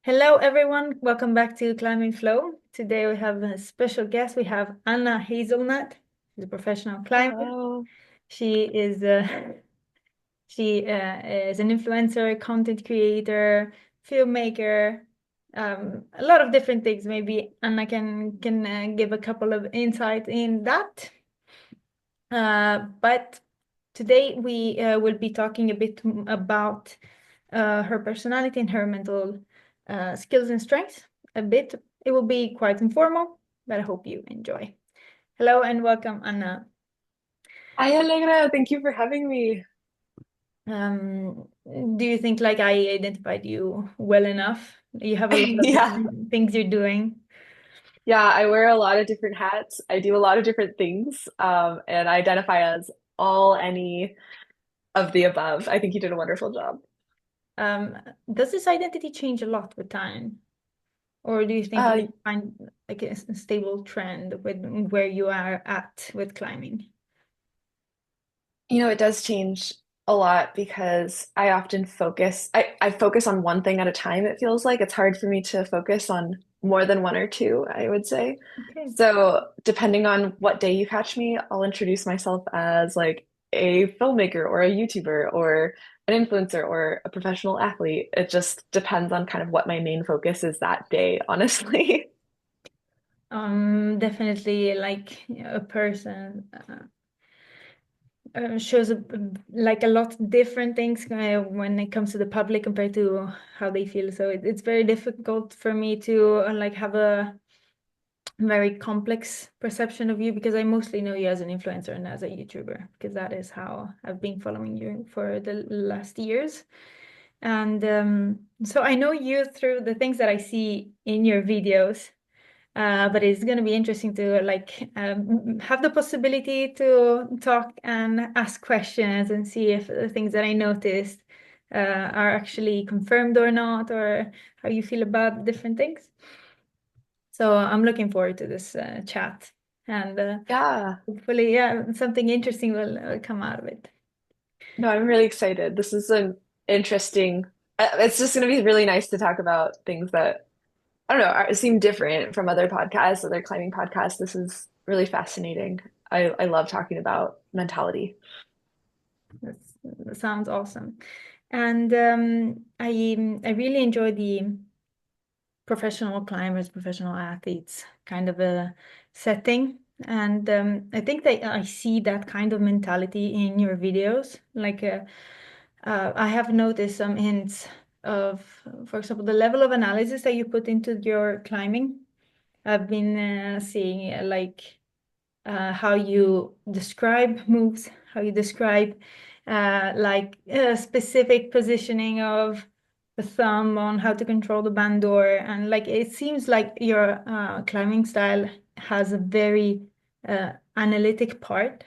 Hello, everyone. Welcome back to Climbing Flow. Today we have a special guest. We have Anna Hazelnutt, who's a professional climber. Hello. She is is an influencer, content creator, filmmaker, a lot of different things. Maybe Anna can give a couple of insight in that. But today we will be talking a bit about her personality and her mental skills and strengths a bit. It will be quite informal, but I hope you enjoy. Hello and welcome, Anna. Hi, Allegra. Thank you for having me. Do you think like I identified you well enough? You have a lot of Yeah. different things you're doing. Yeah, I wear a lot of different hats. I do a lot of different things, and I identify as all any of the above. I think you did a wonderful job. Um, does this identity change a lot with time? Or do you think Uh, like find like a stable trend with where you are at with climbing? it does change a lot because I often I focus on one thing at a time, it feels like. It's hard for me to focus on more than one or two, I would say. Okay. So, depending on what day you catch me, I'll introduce myself as like a filmmaker or a YouTuber or an influencer or a professional athlete. It just depends on kind of what my main focus is that day, honestly. Definitely like a person shows like a lot different things when it comes to the public compared to how they feel. So it's very difficult for me to like have a very complex perception of you because I mostly know you as an influencer and as a YouTuber because that is how I've been following you for the last years. And so I know you through the things that I see in your videos. But it's going to be interesting to like have the possibility to talk and ask questions and see if the things that I noticed are actually confirmed or not, or how you feel about different things. So I'm looking forward to this chat, and Yeah. hopefully, yeah, something interesting will come out of it. No, I'm really excited. This is an interesting, it's just going to be really nice to talk about things that, I don't know, seem different from other podcasts, other climbing podcasts. This is really fascinating. I love talking about mentality. That sounds awesome, and I really enjoy the professional climbers, professional athletes kind of a setting. And I think that I see that kind of mentality in your videos. Like, I have noticed some hints of, for example, the level of analysis that you put into your climbing. I've been seeing like how you describe moves, how you describe like a specific positioning of the thumb on how to control the band door. And like it seems like your climbing style has a very analytic part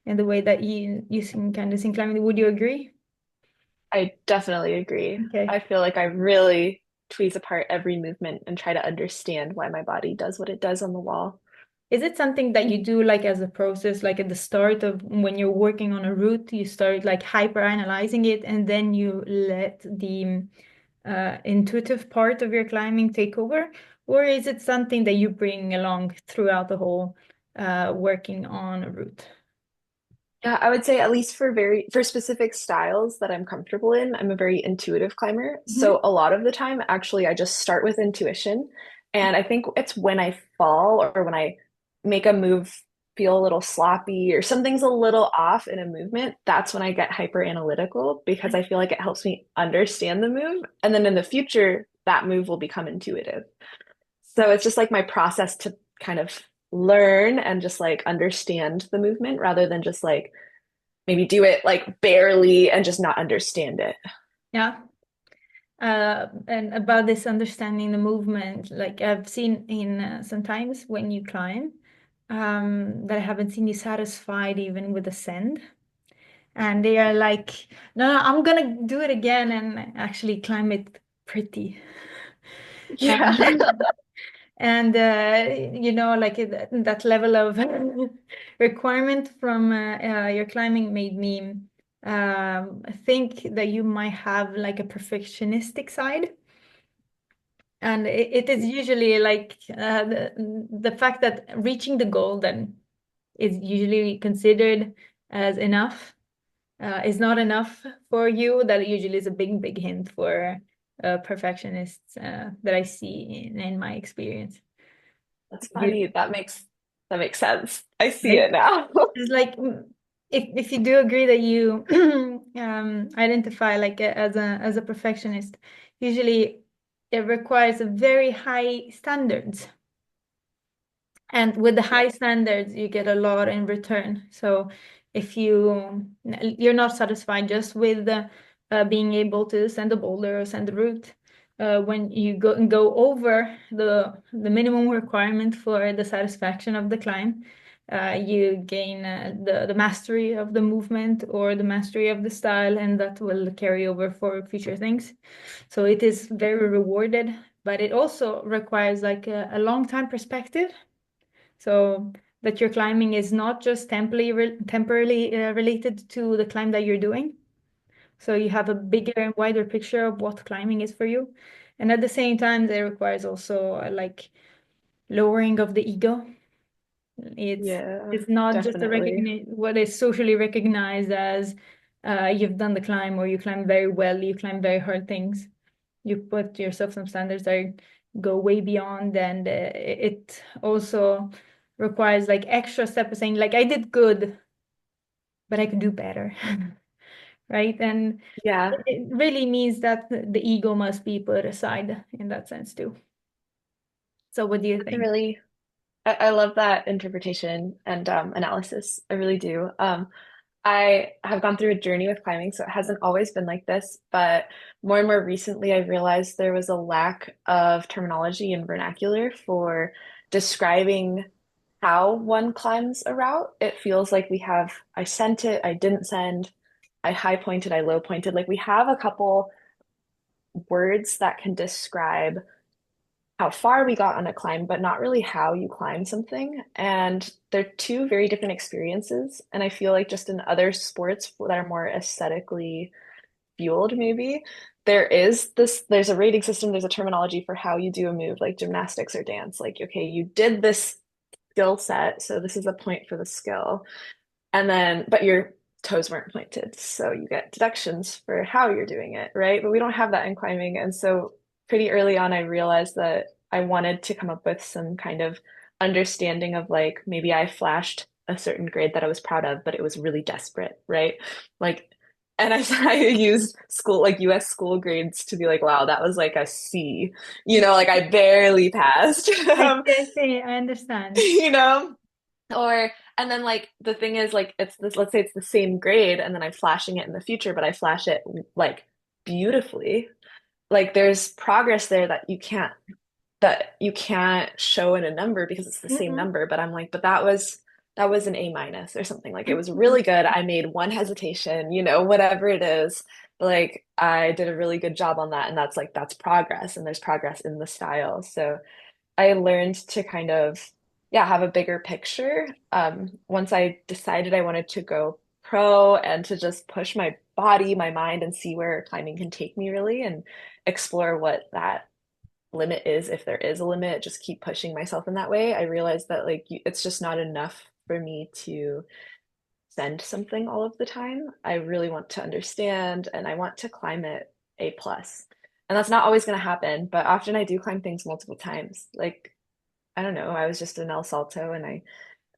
in the way that you can kind of sing climbing. Would you agree? I definitely agree. I Okay. feel like I really tweeze apart every movement and try to understand why my body does what it does on the wall. Is it something that you do like as a process, like at the start of when you're working on a route, you start like hyper analyzing it and then you let the intuitive part of your climbing take over? Or is it something that you bring along throughout the whole working on a route? Yeah, I would say at least for specific styles that I'm comfortable in, I'm a very intuitive climber. Mhm. So a lot of the time, actually, I just start with intuition. And I think it's when I fall or when I make a move feel a little sloppy or something's a little off in a movement, that's when I get hyper analytical because I feel like it helps me understand the move. And then in the future, that move will become intuitive. So it's just like my process to kind of learn and just like understand the movement rather than just like maybe do it like barely and just not understand it. Yeah. And about this understanding the movement, like I've seen in sometimes when you climb, that I haven't seen you satisfied even with the send. And they are like, no, no, I'm gonna do it again and actually climb it pretty. Yeah. And and like that level of requirement from your climbing made me think that you might have like a perfectionistic side. And it is usually like the fact that reaching the goal then is usually considered as enough is not enough for you. That usually is a big hint for perfectionists that I see in my experience. That's You, funny. That makes sense. I see right? it now. It's like if you do agree that you identify like as a perfectionist, usually it requires a very high standards. And with the Yeah. high standards, you get a lot in return. So if you're not satisfied just with being able to send a boulder or send a route, when you go over the minimum requirement for the satisfaction of the climb, you gain the mastery of the movement or the mastery of the style, and that will carry over for future things. So it is very rewarded, but it also requires like a long time perspective. So that your climbing is not just temporarily related to the climb that you're doing. So you have a bigger and wider picture of what climbing is for you. And at the same time, it requires also like lowering of the ego. It's Yeah, it's not just a definitely. recognition what is socially recognized as you've done the climb or you climb very well, you climb very hard things. You put yourself some standards that go way beyond, and it also requires like extra step of saying like I did good, but I could do better, right? And Yeah, it really means that the ego must be put aside in that sense too. So what do you I think? really I love that interpretation and analysis. I really do. I have gone through a journey with climbing, so it hasn't always been like this, but more and more recently, I realized there was a lack of terminology and vernacular for describing how one climbs a route. It feels like we have, I sent it, I didn't send, I high pointed, I low pointed. Like we have a couple words that can describe how far we got on a climb, but not really how you climb something. And they're two very different experiences. And I feel like just in other sports that are more aesthetically fueled, maybe there's a rating system, there's a terminology for how you do a move, like gymnastics or dance. Like, okay, you did this skill set, so this is a point for the skill. And then, but your toes weren't pointed. So you get deductions for how you're doing it, right? But we don't have that in climbing. And so pretty early on, I realized that I wanted to come up with some kind of understanding of like maybe I flashed a certain grade that I was proud of, but it was really desperate, right? Like, and I used school, like US school grades to be like, wow, that was like a C, like I barely passed, I understand. you know? Or, and then like the thing is like it's this, let's say it's the same grade and then I'm flashing it in the future, but I flash it like beautifully. Like there's progress there that you can't show in a number because it's the same Mm-mm. number. But I'm like, but that was an A minus or something. Like it was really good. I made one hesitation, whatever it is. But like I did a really good job on that. And that's progress. And there's progress in the style. So I learned to kind of, yeah, have a bigger picture. Once I decided I wanted to go pro and to just push my body, my mind, and see where climbing can take me really and explore what that limit is, if there is a limit, just keep pushing myself in that way. I realized that like it's just not enough for me to send something all of the time. I really want to understand and I want to climb it A plus. And that's not always going to happen, but often I do climb things multiple times. Like I don't know, I was just in El Salto and I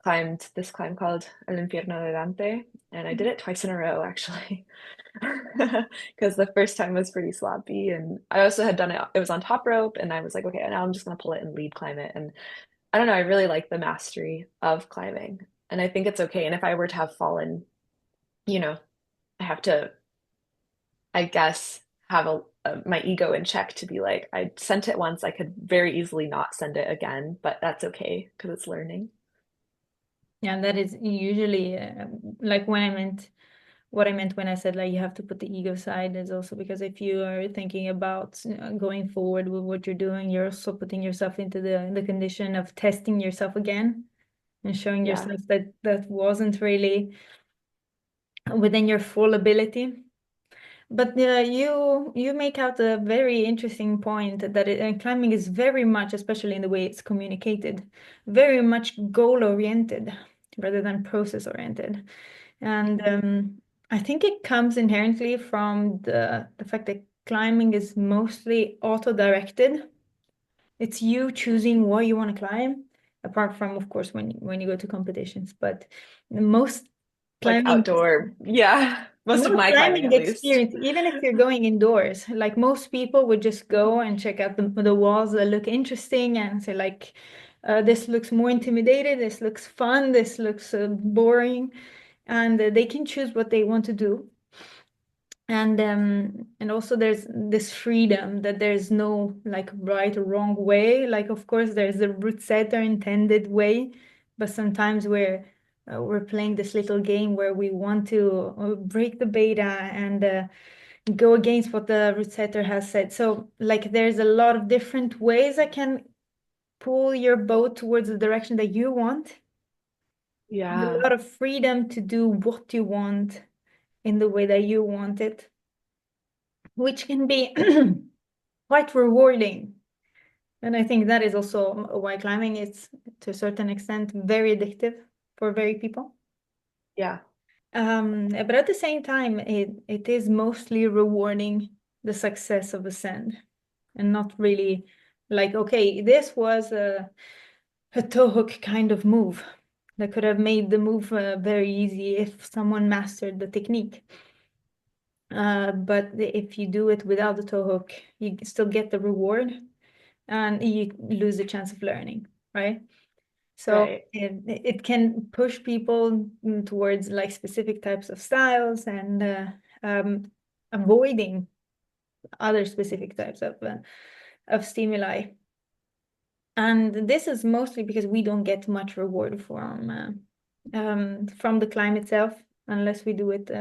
climbed this climb called El Infierno de Dante, and I did it twice in a row actually. Because the first time was pretty sloppy, and I also had done it, it was on top rope, and I was like, okay, now I'm just gonna pull it and lead climb it. And I don't know, I really like the mastery of climbing, and I think it's okay. And if I were to have fallen, you know, I have to, I guess, have my ego in check to be like, I sent it once, I could very easily not send it again, but that's okay because it's learning. Yeah, that is usually like what I meant when I said like you have to put the ego aside is also because if you are thinking about going forward with what you're doing, you're also putting yourself into the condition of testing yourself again and showing Yeah. yourself that wasn't really within your full ability. But you make out a very interesting point that climbing is very much, especially in the way it's communicated, very much goal oriented rather than process oriented. And I think it comes inherently from the fact that climbing is mostly auto-directed. It's you choosing what you want to climb, apart from, of course, when you go to competitions. But most Like climbing outdoor, yeah, most of most my climbing climbing at least. experience, even if you're going indoors, like most people would just go and check out the walls that look interesting and say like, this looks more intimidated, this looks fun, this looks boring, and they can choose what they want to do. And also there's this freedom that there's no like right or wrong way. Like of course there's the route setter intended way, but sometimes we're playing this little game where we want to break the beta and go against what the route setter has said. So like there's a lot of different ways that can pull your boat towards the direction that you want. And a Yeah, lot of freedom to do what you want in the way that you want it, which can be quite rewarding. And I think that is also why climbing is, to a certain extent, very addictive for very people. yeah, But at the same time, it is mostly rewarding the success of ascent and not really like, okay, this was a toe hook kind of move that could have made the move very easy if someone mastered the technique. But if you do it without the toe hook, you still get the reward and you lose the chance of learning, right? So right, it can push people towards like specific types of styles and avoiding other specific types of stimuli. And this is mostly because we don't get much reward from the climb itself, unless we do it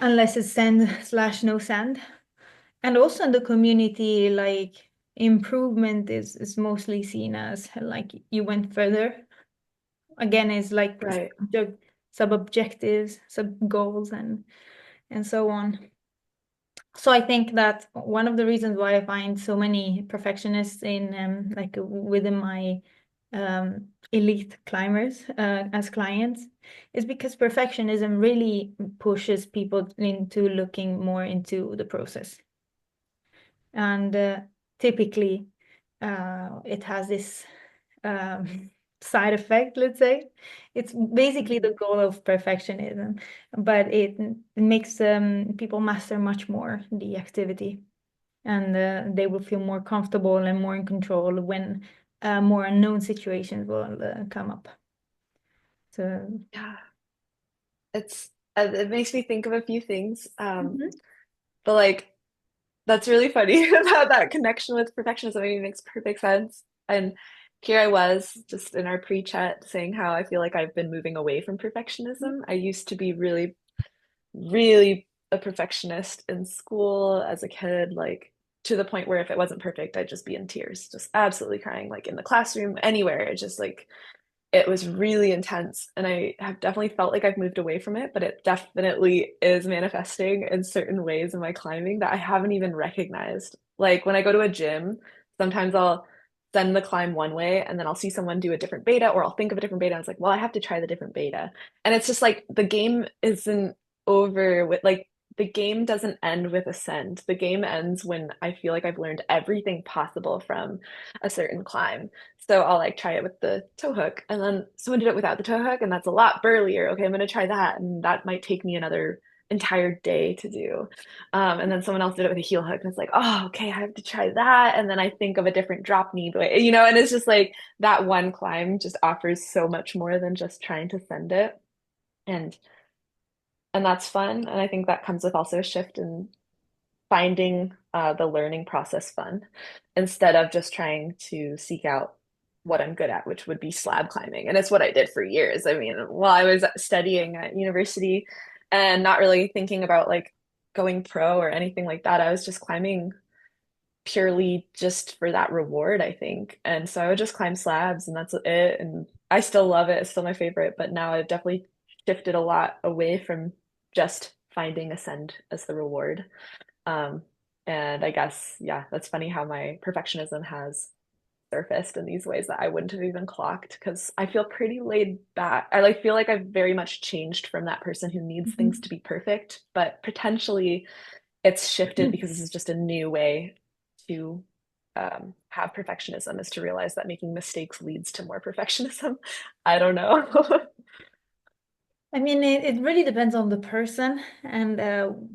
unless it's sand slash no sand. And also in the community, like improvement is mostly seen as like you went further. Again, is like right. sub-objectives, sub-goals, and so on. So I think that one of the reasons why I find so many perfectionists in like within my elite climbers as clients is because perfectionism really pushes people into looking more into the process. And typically, it has this side effect, let's say. It's basically the Mhm. goal of perfectionism, but it makes people master much more the activity, and they will feel more comfortable and more in control when more unknown situations will come up. So, Yeah, it makes me think of a few things. Mhm. But like that's really funny about that connection with perfectionism. I mean, it makes perfect sense. And here I was just in our pre-chat saying how I feel like I've been moving away from perfectionism. I used to be really, really a perfectionist in school as a kid, like to the point where if it wasn't perfect, I'd just be in tears, just absolutely crying, like in the classroom, anywhere. It just like it was really intense. And I have definitely felt like I've moved away from it, but it definitely is manifesting in certain ways in my climbing that I haven't even recognized. Like when I go to a gym, sometimes I'll send the climb one way and then I'll see someone do a different beta or I'll think of a different beta. And it's like, well, I have to try the different beta. And it's just like the game isn't over with like the game doesn't end with ascent. The game ends when I feel like I've learned everything possible from a certain climb. So I'll like try it with the toe hook. And then someone did it without the toe hook, and that's a lot burlier. Okay, I'm gonna try that. And that might take me another entire day to do. And then someone else did it with a heel hook, and it's like, oh, okay, I have to try that. And then I think of a different drop knee, but and it's just like that one climb just offers so much more than just trying to send it. And and that's fun. And I think that comes with also a shift in finding the learning process fun instead of just trying to seek out what I'm good at, which would be slab climbing. And it's what I did for years. I mean, while I was studying at university and not really thinking about like going pro or anything like that, I was just climbing purely just for that reward, I think. And so I would just climb slabs and that's it. And I still love it. It's still my favorite, but now I've definitely shifted a lot away from just finding ascend as the reward. Um, and I guess, yeah, that's funny how my perfectionism has surfaced in these ways that I wouldn't have even clocked because I feel pretty laid back. I like feel like I've very much changed from that person who needs things Mhm. to be perfect, but potentially it's shifted because this is just a new way to have perfectionism is to realize that making mistakes leads to more perfectionism. I don't know. I mean, it really depends on the person and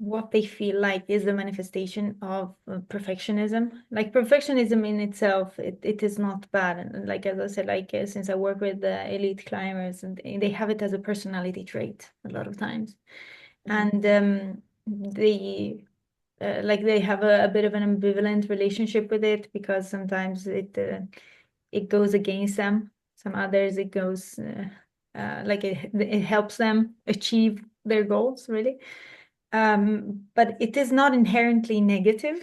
what they feel like is the manifestation of perfectionism. Like perfectionism in itself, it is not bad. And like as I said, like since I work with elite climbers, and they have it as a personality trait a lot of times, Mhm. and they like they have a bit of an ambivalent relationship with it because sometimes it goes against them. Some others it goes like it helps them achieve their goals really. But it is not inherently negative,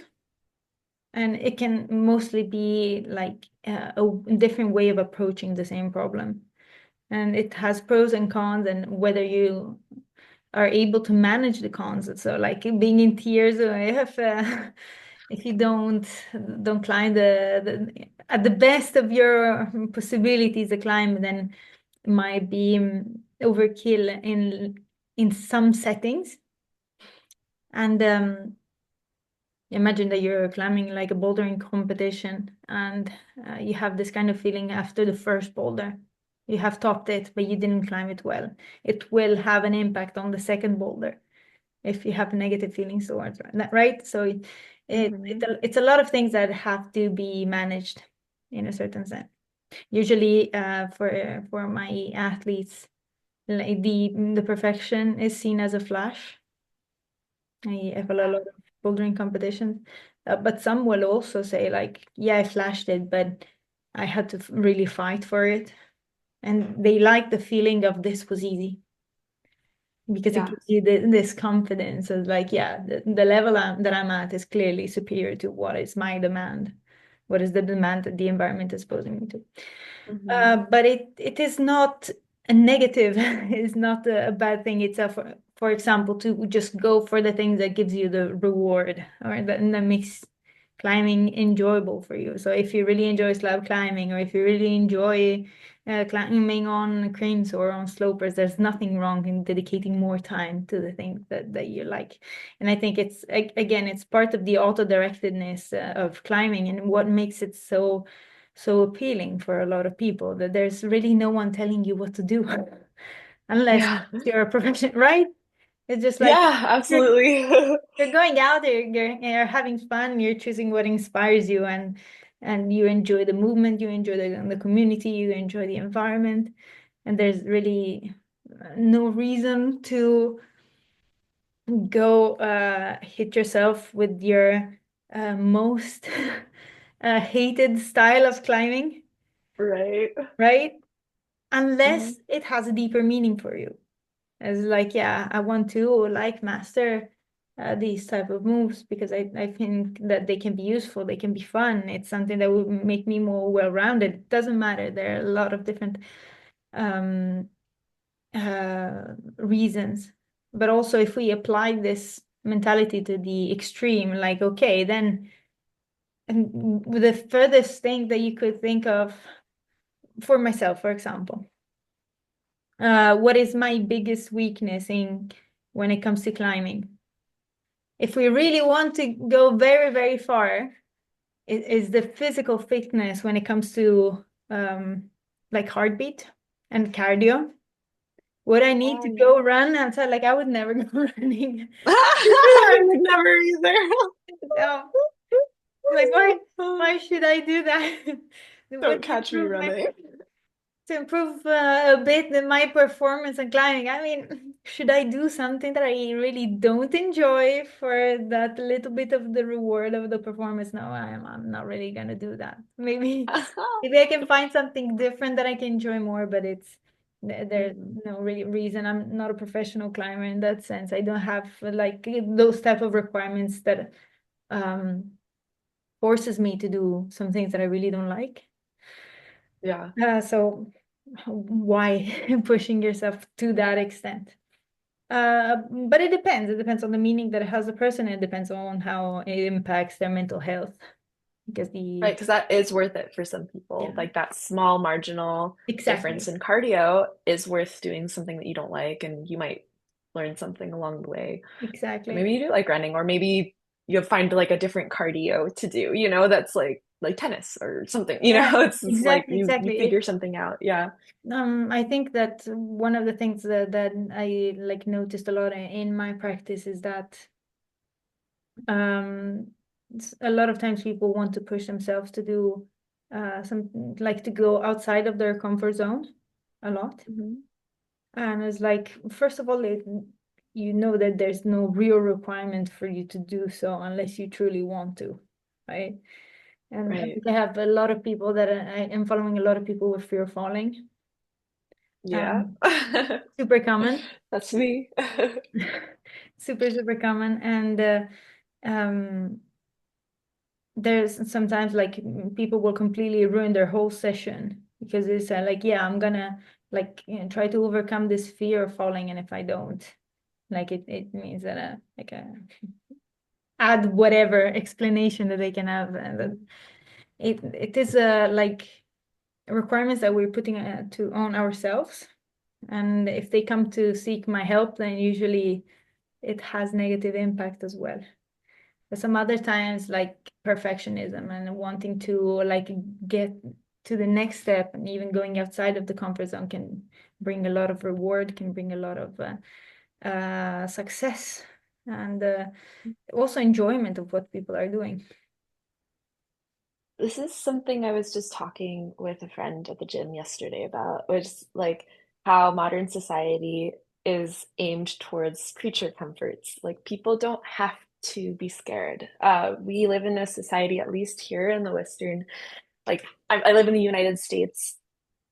and it can mostly be like a different way of approaching the same problem. And it has pros and cons, and whether you are able to manage the cons. So like being in tears if you don't climb the at the best of your possibilities, the climb then might be overkill in some settings. And imagine that you're climbing like a bouldering competition, and you have this kind of feeling after the first boulder. You have topped it, but you didn't climb it well. It will have an impact on the second boulder if you have negative feelings towards that, right? So Mhm. it's a lot of things that have to be managed in a certain sense. Usually, for my athletes, like the perfection is seen as a flash. I follow a Yeah. lot of bouldering competitions, but some will also say like, yeah, I flashed it, but I had to really fight for it, and they like the feeling of this was easy because it Yeah. gives you this confidence of like, yeah, the level that I'm at is clearly superior to what is my demand, what is the demand that the environment is posing me to. Mhm. But it is not a negative, it's not a bad thing itself. For example, to just go for the thing that gives you the reward or that makes climbing enjoyable for you. So if you really enjoy slab climbing, or if you really enjoy climbing on cranes or on slopers, there's nothing wrong in dedicating more time to the thing that you like. And I think it's again, it's part of the auto-directedness of climbing, and what makes it so appealing for a lot of people, that there's really no one telling you what to do unless Yeah. you're a professional, right? It's just like Yeah, you're absolutely. you're going out there, you're having fun, you're choosing what inspires you, and you enjoy the movement, you enjoy the community, you enjoy the environment, and there's really no reason to go hit yourself with your most hated style of climbing, Right. right? Mhm. Unless it has a deeper meaning for you. It's like, yeah, I want to like master these type of moves because I think that they can be useful, they can be fun. It's something that will make me more well-rounded. It doesn't matter. There are a lot of different um, reasons. But also, if we apply this mentality to the extreme, like, okay, then and the furthest thing that you could think of for myself, for example, what is my biggest weakness in when it comes to climbing? If we really want to go very, very far, it is the physical fitness when it comes to like heartbeat and cardio. Would I need Oh, to yeah. go run outside? Like I would never go running. I would never either. No, like why should I do that? Don't Would catch me improve my running. to improve a bit in my performance and climbing. I mean, should I do something that I really don't enjoy for that little bit of the reward of the performance? No, I'm not really gonna do that. Maybe I can find something different that I can enjoy more, but there's Mhm. no really reason. I'm not a professional climber in that sense. I don't have like those type of requirements that um forces me to do some things that I really don't like. Yeah. So why pushing yourself to that extent? But it depends. It depends on the meaning that it has a person. It depends on how it impacts their mental health. Because Right, because that is worth it for some people. yeah, Like that small marginal difference exactly, in cardio is worth doing something that you don't like, and you might learn something along the way. exactly. Maybe you do like running, or maybe you'll find like a different cardio to do, that's like tennis or something, Yeah, it's like exactly, you exactly. figure something out. Yeah. I think that one of the things that I like noticed a lot in my practice is that um a lot of times people want to push themselves to do some like to go outside of their comfort zone a lot. Mhm. And it's like, first of all, you know that there's no real requirement for you to do so unless you truly want to, right? And I Right. think I have a lot of people that I am following a lot of people with fear of falling. Yeah. Um, super common, That's me. super, super common. And um, there's sometimes like people will completely ruin their whole session because it's like, yeah, I'm gonna like try to overcome this fear of falling, and if I don't, like it means that like add whatever explanation that they can have, and that it is like requirements that we're putting to on ourselves. And if they come to seek my help, then usually it has negative impact as well. But some other times, like perfectionism and wanting to like get to the next step, and even going outside of the comfort zone can bring a lot of reward, can bring a lot of success, and also enjoyment of what people are doing. This is something I was just talking with a friend at the gym yesterday about, which is like how modern society is aimed towards creature comforts. Like people don't have to be scared. We live in a society, at least here in the Western, like I live in the United States.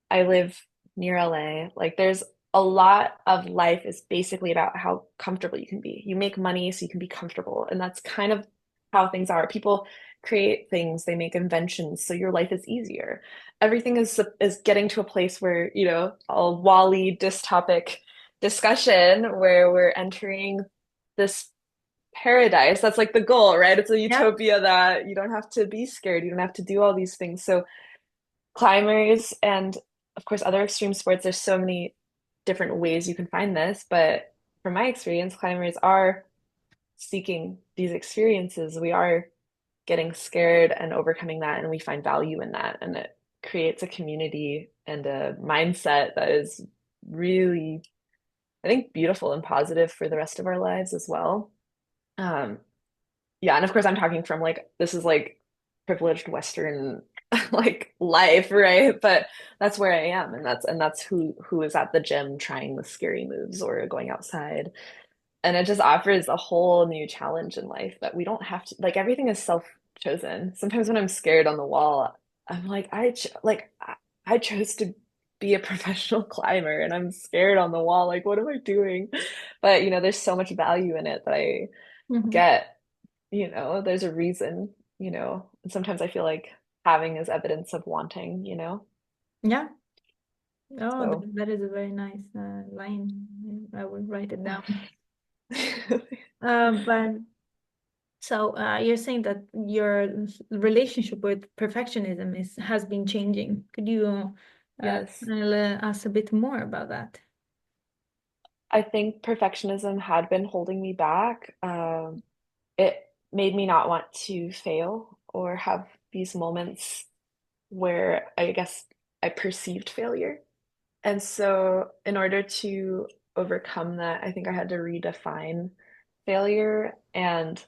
I live near LA. Like there's a lot of life is basically about how comfortable you can be. You make money so you can be comfortable. And that's kind of how things are. People create things, they make inventions so your life is easier. Everything is getting to a place where, a Wall-E dystopic discussion where we're entering this paradise. That's like the goal, right? It's a Yeah. utopia that you don't have to be scared. You don't have to do all these things. So climbers and of course other extreme sports, there's so many different ways you can find this, but from my experience, climbers are seeking these experiences. We are getting scared and overcoming that, and we find value in that, and it creates a community and a mindset that is really, I think, beautiful and positive for the rest of our lives as well. um yeah, and of course I'm talking from like this is like privileged Western like life, right? But that's where I am, and that's who is at the gym trying the scary moves or going outside. And it just offers a whole new challenge in life that we don't have to like everything is self-chosen. Sometimes when I'm scared on the wall, I'm like I chose to be a professional climber and I'm scared on the wall. Like what am I doing? But there's so much value in it that I Mhm. get, there's a reason, and sometimes I feel like having is evidence of wanting. Yeah. Oh, So that is a very nice line. I will write it down. But so you're saying that your relationship with perfectionism is has been changing. Could you yes, tell us a bit more about that? I think perfectionism had been holding me back. It made me not want to fail or have these moments where I guess I perceived failure. And so, in order to overcome that, I think I had to redefine failure, and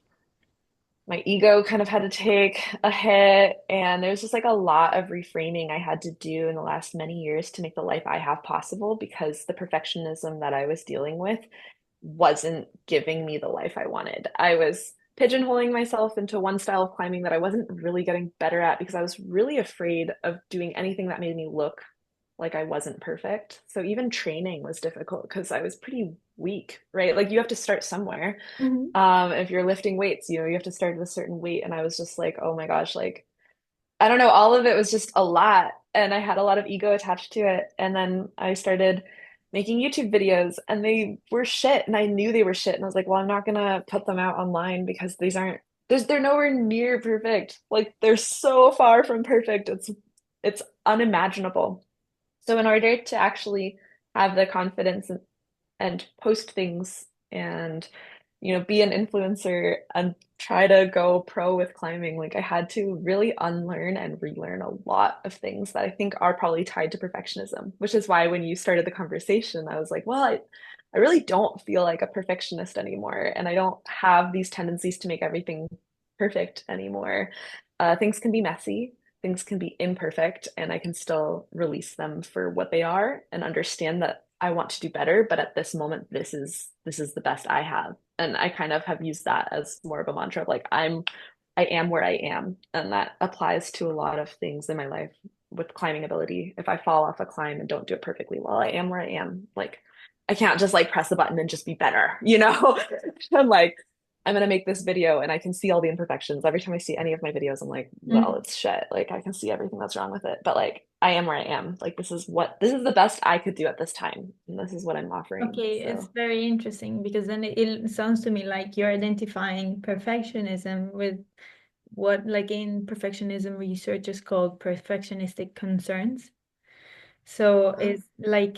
my ego kind of had to take a hit. And there's just like a lot of reframing I had to do in the last many years to make the life I have possible because the perfectionism that I was dealing with wasn't giving me the life I wanted. I was pigeonholing myself into one style of climbing that I wasn't really getting better at because I was really afraid of doing anything that made me look like I wasn't perfect. So even training was difficult because I was pretty weak, right? Like you have to start somewhere. Hmm. If you're lifting weights, you have to start at a certain weight. And I was just like, oh my gosh, like I don't know, all of it was just a lot. And I had a lot of ego attached to it. And then I started making YouTube videos and they were shit and I knew they were shit and I was like, well, I'm not gonna put them out online because they're nowhere near perfect. Like they're so far from perfect. It's unimaginable. So in order to actually have the confidence and post things and be an influencer and try to go pro with climbing, like I had to really unlearn and relearn a lot of things that I think are probably tied to perfectionism, which is why when you started the conversation I was like, well, I really don't feel like a perfectionist anymore and I don't have these tendencies to make everything perfect anymore. Things can be messy, things can be imperfect, and I can still release them for what they are and understand that I want to do better, but at this moment, this is the best I have. And I kind of have used that as more of a mantra of like I am where I am. And that applies to a lot of things in my life with climbing ability. If I fall off a climb and don't do it perfectly well, I am where I am. Like I can't just like press the button and just be better, you know? I'm like, I'm gonna make this video and I can see all the imperfections. Every time I see any of my videos, I'm like, well, Mm. it's shit. Like I can see everything that's wrong with it. But like I am where I am. Like this is the best I could do at this time. And this is what I'm offering. Okay, it's So very interesting because then it sounds to me like you're identifying perfectionism with what, like in perfectionism research is called perfectionistic concerns. So uh, it's like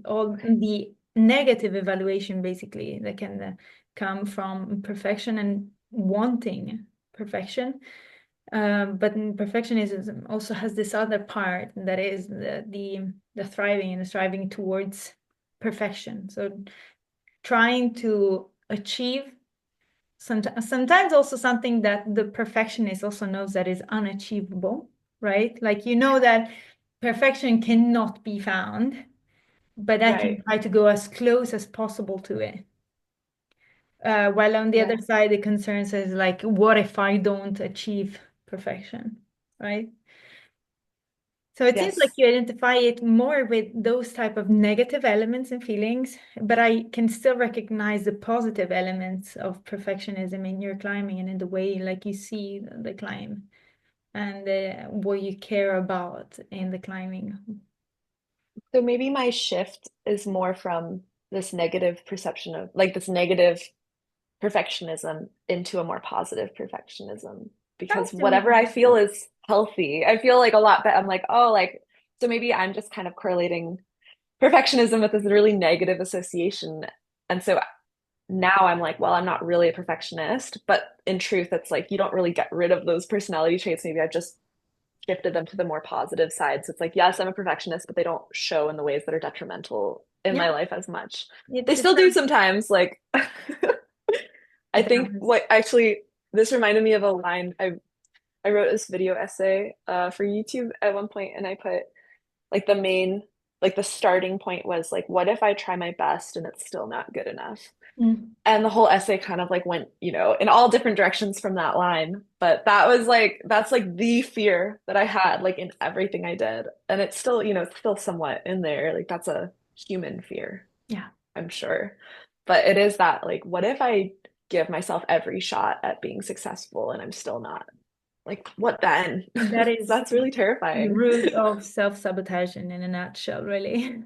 all okay. the negative evaluation basically that can come from perfection and wanting perfection. But perfectionism also has this other part that is the thriving and the striving towards perfection. So trying to achieve sometimes also something that the perfectionist also knows that is unachievable, right? Like you know that perfection cannot be found, but I can Right. try to go as close as possible to it. While on the other Yeah. side, the concern says like, what if I don't achieve perfection, right? So it seems like Yes. you identify it more with those type of negative elements and feelings, but I can still recognize the positive elements of perfectionism in your climbing and in the way like you see the climb and what you care about in the climbing. So maybe my shift is more from this negative perception of like this negative perfectionism into a more positive perfectionism because Sounds to me whatever I feel is healthy. I feel like a lot better. I'm like, oh, like, so maybe I'm just kind of correlating perfectionism with this really negative association. And so now I'm like, well, I'm not really a perfectionist, but in truth, it's like you don't really get rid of those personality traits. Maybe I've just shifted them to the more positive side. So it's like, yes, I'm a perfectionist, but they don't show in the ways that are detrimental in yeah, my life as much. it, They it still do sounds sometimes. Like, I it think does. what actually this reminded me of a line I wrote this video essay for YouTube at one point, and I put like the starting point was like, what if I try my best and it's still not good enough? Mm. And the whole essay kind of like went, in all different directions from that line. But that's like the fear that I had, like in everything I did. And it's still, it's still somewhat in there. Like that's a human fear, Yeah, I'm sure. But it is that, like, what if I give myself every shot at being successful and I'm still not? Like, what then? that is That's really the terrifying. root of self-sabotaging in a nutshell, really.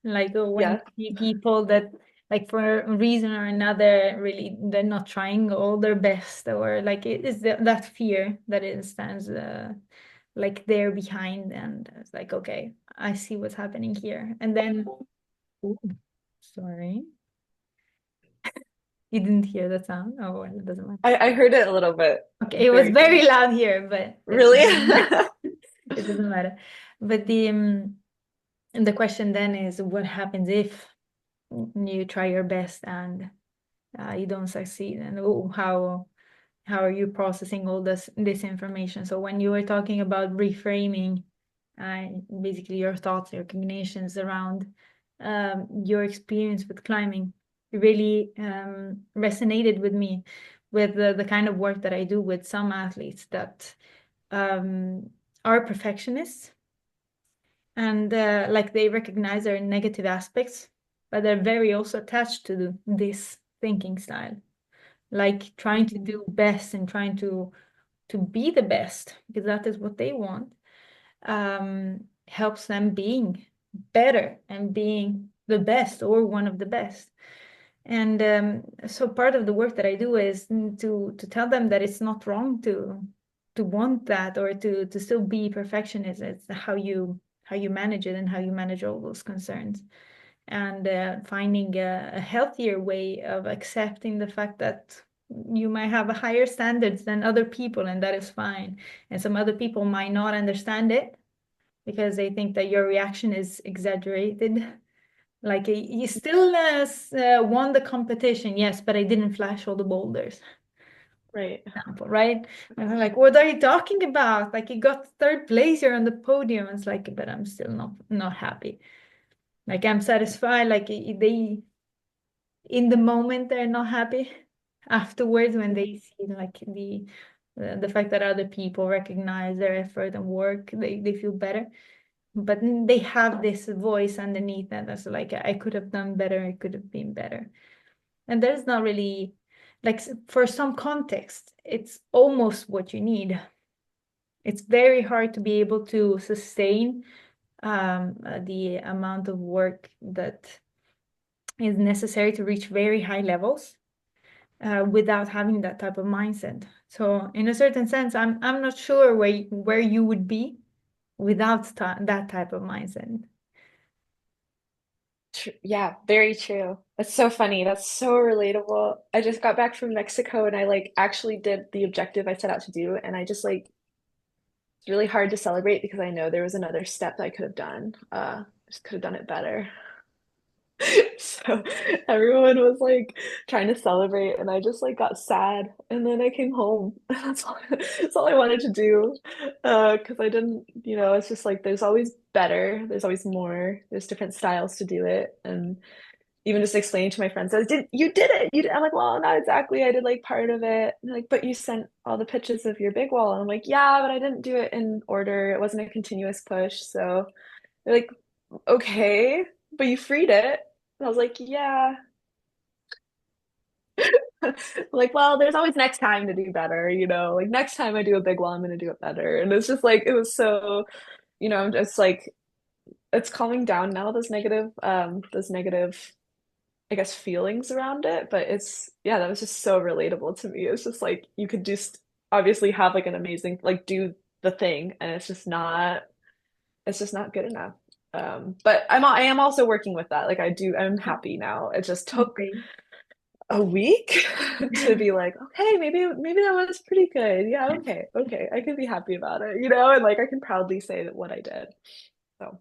Like when you Yeah. see people that like for a reason or another really they're not trying all their best or like it is that fear that it stands like there behind and it's like okay, I see what's happening here and then ooh, sorry, you didn't hear the sound. Oh well, it doesn't matter. I heard it a little bit, Okay, it was very very faint. loud here but it Really? doesn't matter. It doesn't matter. But the question then is what happens if you try your best and you don't succeed and oh, how are you processing all this information. So when you were talking about reframing basically your thoughts, your cognitions around your experience with climbing, it really resonated with me with the kind of work that I do with some athletes that um, are perfectionists and like they recognize their negative aspects, but they're very also attached to this thinking style, like trying to Mhm. do best and trying to be the best because that is what they want, helps them being. better and being the best or one of the best. And so part of the work that I do is to tell them that it's not wrong to want that or to still be perfectionist. It's how you manage it and how you manage all those concerns, and finding a healthier way of accepting the fact that you might have a higher standards than other people, and that is fine. And some other people might not understand it because they think that your reaction is exaggerated. Like you still won the competition, yes, but I didn't flash all the boulders, Right. example, right? And they're like, what are you talking about? Like you got third place here on the podium. It's like, but I'm still not happy. Like I'm satisfied. Like they in the moment they're not happy. Afterwards, when they see like the fact that other people recognize their effort and work, they feel better. But they have this voice underneath that that's like, I could have done better, I could have been better. And there's not really, like, for some context, it's almost what you need. It's very hard to be able to sustain the amount of work that is necessary to reach very high levels without having that type of mindset. So in a certain sense, I'm not sure where you would be without that type of mindset. Yeah, very true. That's so funny. That's so relatable. I just got back from Mexico and I like actually did the objective I set out to do, and I just like it's really hard to celebrate because I know there was another step that I could have done. Just could have done it better. So everyone was like trying to celebrate, and I just like got sad, and then I came home. That's all I wanted to do. Because I didn't, it's just like there's always better, there's always more, there's different styles to do it, and even just explaining to my friends, you did it, you did. I'm like, well, not exactly. I did like part of it. And they're like, but you sent all the pictures of your big wall, and I'm like, yeah, but I didn't do it in order. It wasn't a continuous push, so. They're like, okay, but you freed it. And I was like, yeah. Like, well, there's always next time to do better, Like next time I do a big one, I'm gonna do it better. And it's just like it was so, I'm just like it's calming down now, those negative, I guess, feelings around it. But it's yeah, that was just so relatable to me. It's just like you could just obviously have like an amazing like do the thing and it's just not good enough. But I am also working with that. Like I'm happy now. It just took Great. a week to be like, okay, maybe that was pretty good. Yeah, okay, I can be happy about it, and like I can proudly say that what I did. So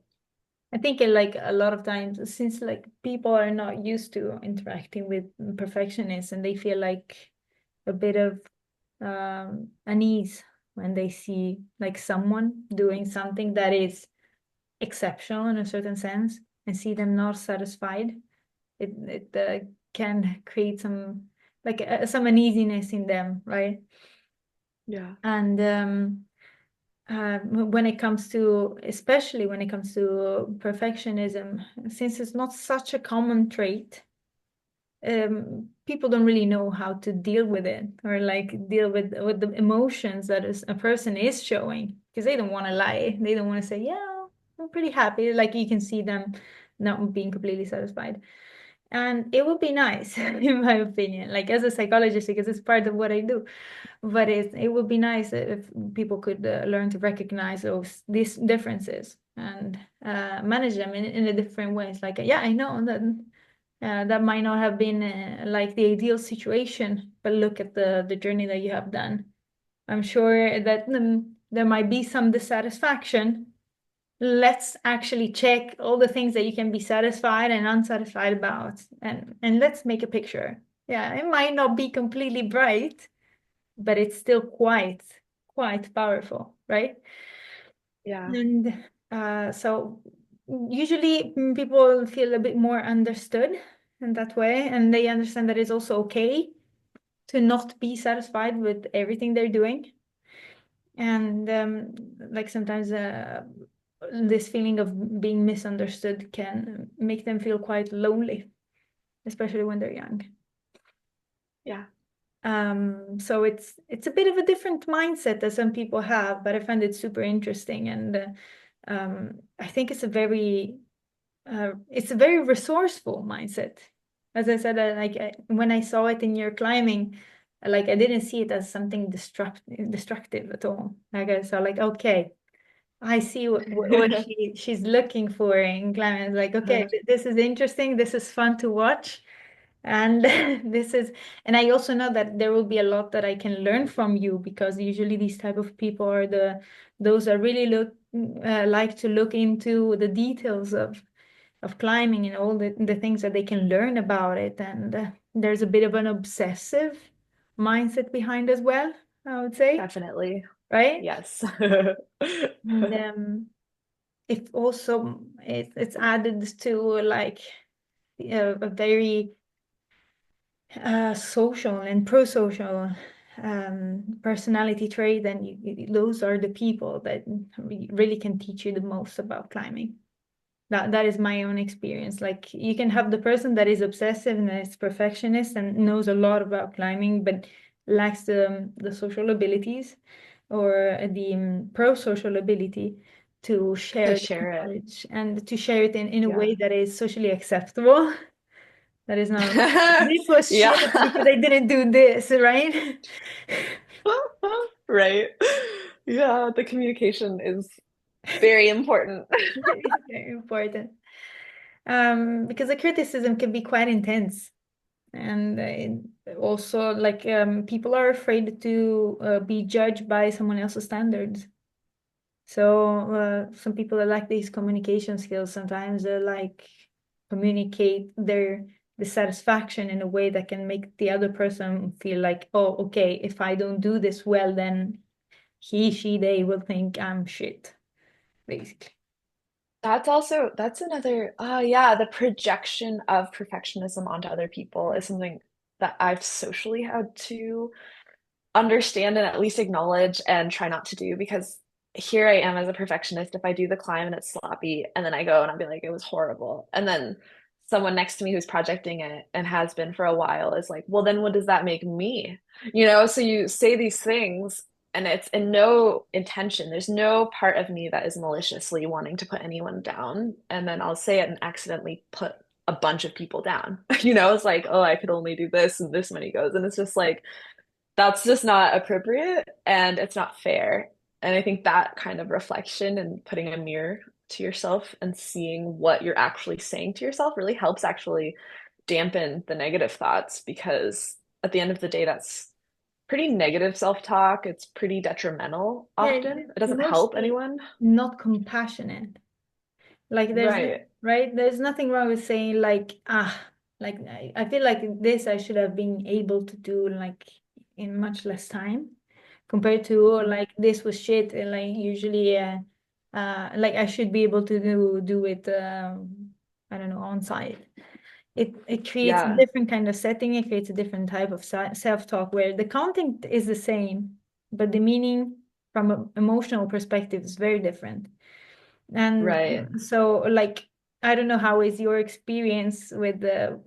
I think like a lot of times, since like people are not used to interacting with perfectionists and they feel like a bit of unease when they see like someone doing something that is exceptional in a certain sense and see them not satisfied, it can create some uneasiness in them, right? yeah, And when it comes to, especially when it comes to perfectionism, since it's not such a common trait, people don't really know how to deal with it or like deal with the emotions that a person is showing because they don't want to lie. They don't want to say, yeah, I'm pretty happy. Like you can see them not being completely satisfied. And it would be nice, in my opinion, like as a psychologist, because it's part of what I do. But it would be nice if people could learn to recognize these differences and manage them in a different ways. Like, yeah, I know that that might not have been like the ideal situation, but look at the journey that you have done. I'm sure that there might be some dissatisfaction. Let's actually check all the things that you can be satisfied and unsatisfied about, and let's make a picture. Yeah, it might not be completely bright, but it's still quite powerful, right? yeah, And so usually people feel a bit more understood in that way, and they understand that it's also okay to not be satisfied with everything they're doing. And like sometimes this feeling of being misunderstood can make them feel quite lonely, especially when they're young. yeah, So it's a bit of a different mindset that some people have, but I find it super interesting, and I think it's a very it's a very resourceful mindset. As I said, when I saw it in your climbing, like I didn't see it as something destructive at all. Like I saw, like, okay, I see what she's looking for in climbing. It's like, okay, this is interesting. This is fun to watch. And this is, and I also know that there will be a lot that I can learn from you, because usually these type of people are those that really like to look into the details of climbing and all the things that they can learn about it. And there's a bit of an obsessive mindset behind as well, I would say, Definitely. right? Yes. And if also it's added to like a very social and pro-social personality trait, then those are the people that really can teach you the most about climbing. That is my own experience. Like you can have the person that is obsessive and is perfectionist and knows a lot about climbing, but lacks the social abilities or the pro-social ability to To share the share it. knowledge and to share it in a Yeah. way that is socially acceptable. That is not, this was shit Yeah. because I didn't do this, right? Right. Yeah, the communication is very important. It's very important. Because the criticism can be quite intense. And also, like, people are afraid to be judged by someone else's standards. So some people that lack these communication skills sometimes like communicate their dissatisfaction in a way that can make the other person feel like, oh, okay, if I don't do this well, then he, she, they will think I'm shit, basically. That's another, yeah, the projection of perfectionism onto other people is something that I've socially had to understand and at least acknowledge and try not to do because here I am as a perfectionist. If I do the climb and it's sloppy, and then I go and I'll be like, it was horrible. And then someone next to me who's projecting it and has been for a while is like, well, then what does that make me? So you say these things and it's in no intention. There's no part of me that is maliciously wanting to put anyone down. And then I'll say it and accidentally put a bunch of people down. It's like, oh, I could only do this and this many goes. And it's just like, that's just not appropriate and it's not fair. And I think that kind of reflection and putting a mirror to yourself and seeing what you're actually saying to yourself really helps actually dampen the negative thoughts because at the end of the day, that's pretty negative self-talk. It's pretty detrimental Yeah, often. It doesn't help mostly anyone. not compassionate. Like Right. right? There's nothing wrong with saying like, like I feel like this I should have been able to do like in much less time compared to Mhm. like this was shit and like usually like I should be able to do it I don't know on site. It creates a Yeah. different kind of setting, it creates a different type of self-talk where the content is the same, but the meaning from an emotional perspective is very different. And Right. so like I don't know how is your experience with the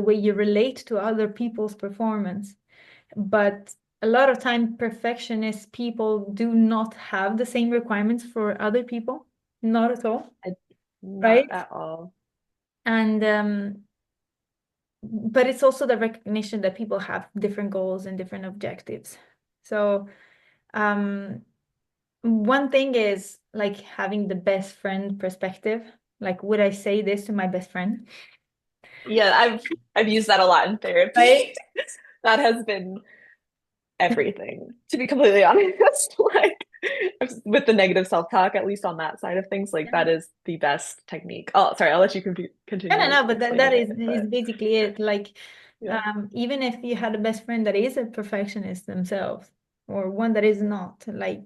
way you relate to other people's performance, but a lot of time perfectionist people do not have the same requirements for other people, not at all, I, not right? at all. And but it's also the recognition that people have different goals and different objectives. So um one thing is like having the best friend perspective. Like, would I say this to my best friend? Yeah, I've used that a lot in Right? therapy. That has been everything, to be completely honest. Like with the negative self-talk, at least on that side of things, like that is the best technique. Oh, sorry, I'll let you No, no, continue no, but that explaining it, is but basically it. Like, yeah. even if you had a best friend that is a perfectionist themselves, or one that is not, like,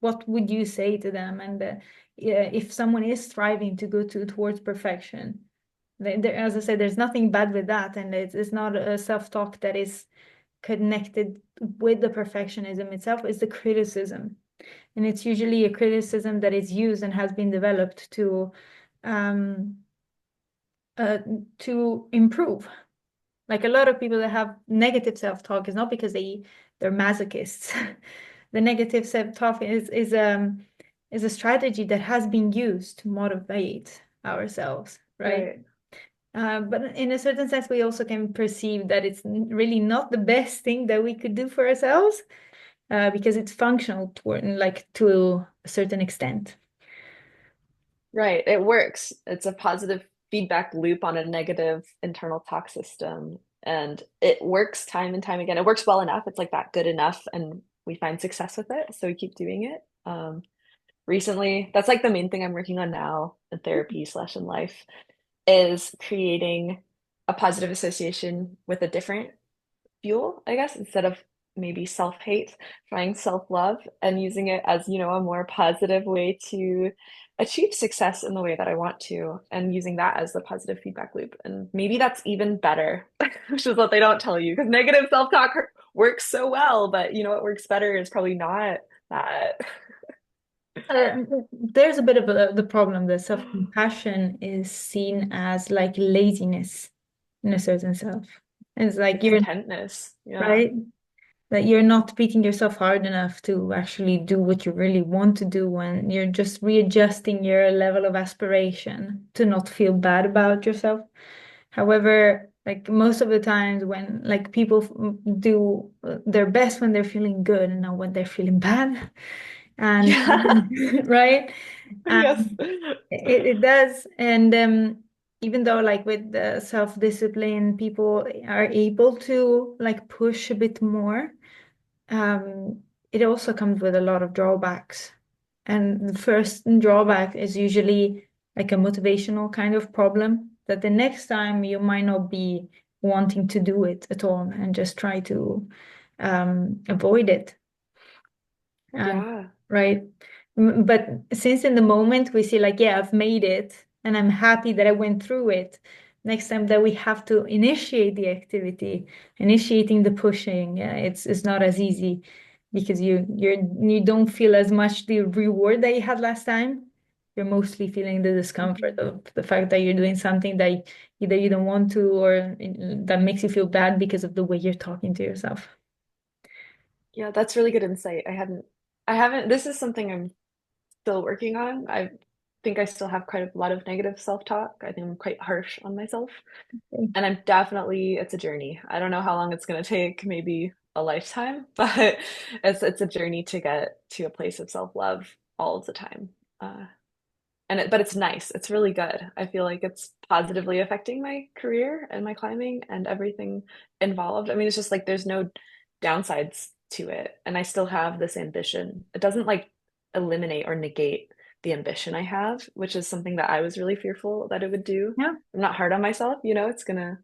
what would you say to them? And yeah, if someone is striving to go towards perfection, as I said, there's nothing bad with that, and it's not a self-talk that is connected with the perfectionism itself. It's the criticism, and it's usually a criticism that is used and has been developed um, uh, to improve. Like a lot of people that have negative self-talk is not because they're masochists. The negative self-talk is a strategy that has been used to motivate ourselves, right? Right. But in a certain sense, we also can perceive that it's really not the best thing that we could do for ourselves, because it's functional toward, like, to a certain extent. Right. It works. It's a positive feedback loop on a negative internal talk system. And it works time and time again. It works well enough. It's like that good enough, and we find success with it. So we keep doing it. Recently, that's like the main thing I'm working on now in therapy slash in life is creating a positive association with a different fuel, I guess, instead of maybe self-hate, trying self-love and using it as, a more positive way to achieve success in the way that I want to, and using that as the positive feedback loop. And maybe that's even better, which is what they don't tell you, because negative self-talk works so well, but what works better is probably not that. There's a bit of the problem that self-compassion is seen as like laziness in a certain self. It's like It's you're intentness. Yeah. right, that you're not beating yourself hard enough to actually do what you really want to do, when you're just readjusting your level of aspiration to not feel bad about yourself. However, like most of the times when like people do their best when they're feeling good and not when they're feeling bad. And Yeah. right. Yes. It does. And even though like with the self-discipline, people are able to like push a bit more, it also comes with a lot of drawbacks. And the first drawback is usually like a motivational kind of problem, that the next time you might not be wanting to do it at all and just try to avoid it. And Yeah. right. But since in the moment we see like, yeah, I've made it and I'm happy that I went through it. Next time that we have to initiate the activity, initiating the pushing, it's not as easy, because you don't feel as much the reward that you had last time. You're mostly feeling the discomfort Mhm. of the fact that you're doing something that either you don't want to, or that makes you feel bad because of the way you're talking to yourself. Yeah, that's really good insight. I haven't, this is something I'm still working on. I think I still have quite a lot of negative self-talk. I think I'm quite harsh on myself. And it's a journey. I don't know how long it's going to take, maybe a lifetime, but it's a journey to get to a place of self-love all of the time. Uh, but it's nice. It's really good. I feel like it's positively affecting my career and my climbing and everything involved. I mean, it's just like there's no downsides to it, and I still have this ambition. It doesn't like eliminate or negate the ambition I have, which is something that I was really fearful that it would do. Yeah. I'm not hard on myself, it's gonna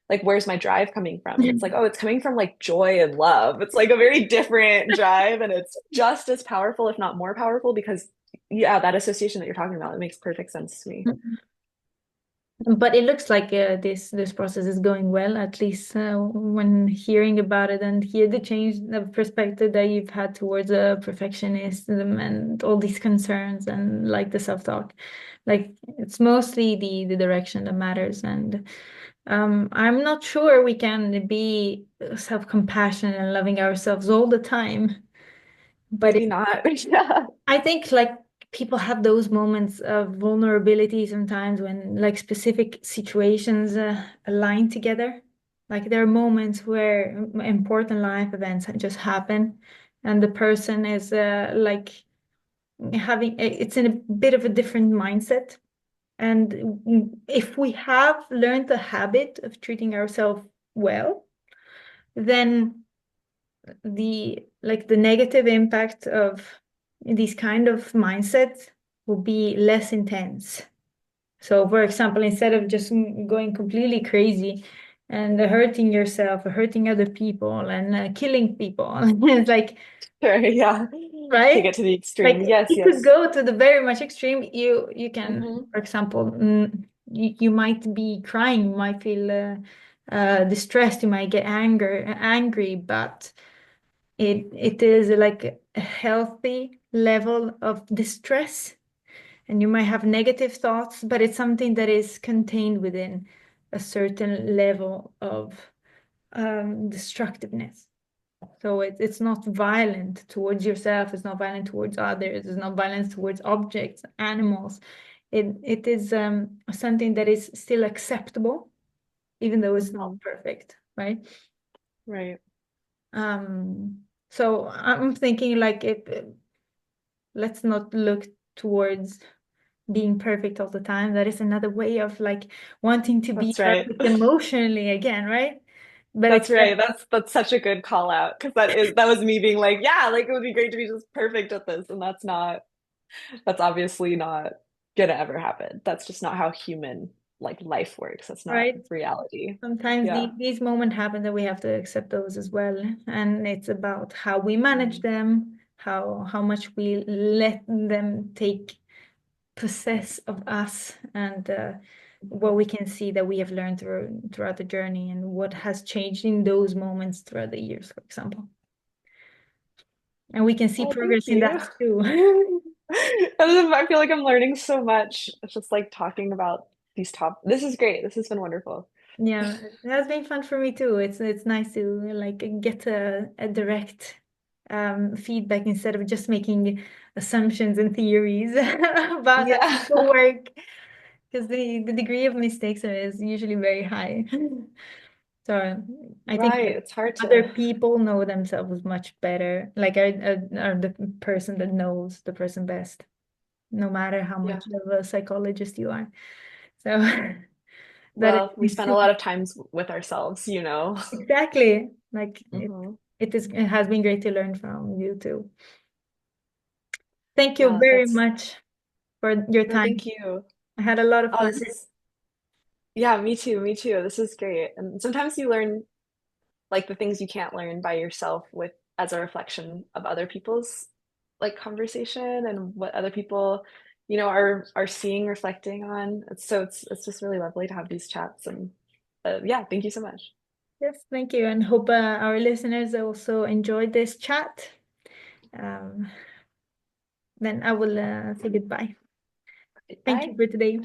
like, where's my drive coming from? And it's like, oh, it's coming from like joy and love. It's like a very different drive, and it's just as powerful, if not more powerful, because yeah, that association that you're talking about, it makes perfect sense to me. But it looks like this process is going well, at least when hearing about it and hear the change of perspective that you've had towards perfectionism and all these concerns and like the self-talk. Like it's mostly the direction that matters. And I'm not sure we can be self-compassionate and loving ourselves all the time. But Maybe not. Yeah. I think like people have those moments of vulnerability sometimes when like specific situations align together. Like there are moments where important life events just happen, and the person is like having it's in a bit of a different mindset. And if we have learned the habit of treating ourselves well, then the negative impact of these kind of mindsets will be less intense. So, for example, instead of just going completely crazy and hurting yourself or hurting other people and killing people, it's like, Sure, yeah. Take right? it to the Like extreme. Yes, you could yes. go to the very much extreme. You can, Hmm. for example, you might be crying, you might feel distressed, you might get angry, but it is like a healthy level of distress, and you might have negative thoughts, but it's something that is contained within a certain level of destructiveness. So it's not violent towards yourself, it's not violent towards others, it's not violent towards objects, animals. it is something that is still acceptable, even though it's not Hmm. perfect, right? Right. So I'm thinking like let's not look towards being perfect all the time. That is another way of like wanting to be That's right. perfect emotionally again, right? But That's except, right. That's such a good call out because that was me being like, yeah, like it would be great to be just perfect at this, and that's obviously not gonna ever happen. That's just not how human like life works. That's not right? reality. Sometimes Yeah. these moments happen that we have to accept those as well. And it's about how we manage Mhm. them, how much we let them take possess of us, and what we can see that we have learned throughout the journey, and what has changed in those moments throughout the years, for example. And we can see Well, thank progress in you. that too. I feel like I'm learning so much. It's just like talking about these top. This is great. This has been wonderful. Yeah, it has been fun for me too. It's nice to like get a direct feedback instead of just making assumptions and theories about how Yeah. people work, because the degree of mistakes is usually very high. So I think Right. that It's hard other to. people know themselves much better, like are the person that knows the person best, no matter how Yeah. much of a psychologist you are. So that Well, we is spend a super. lot of times with ourselves, you know. Exactly. Like Hmm. it has been great to learn from you too. Thank you Yeah, very that's much for your no, time. thank you. I had a lot of Oh, fun. this is yeah, me too, me too. This is great. And sometimes you learn like the things you can't learn by yourself with as a reflection of other people's like conversation and what other people, are seeing, reflecting on. It's just really lovely to have these chats and yeah, thank you so much. Yes, thank you, and hope our listeners also enjoyed this chat. Um, then I will say goodbye. Thank you Bye. for today.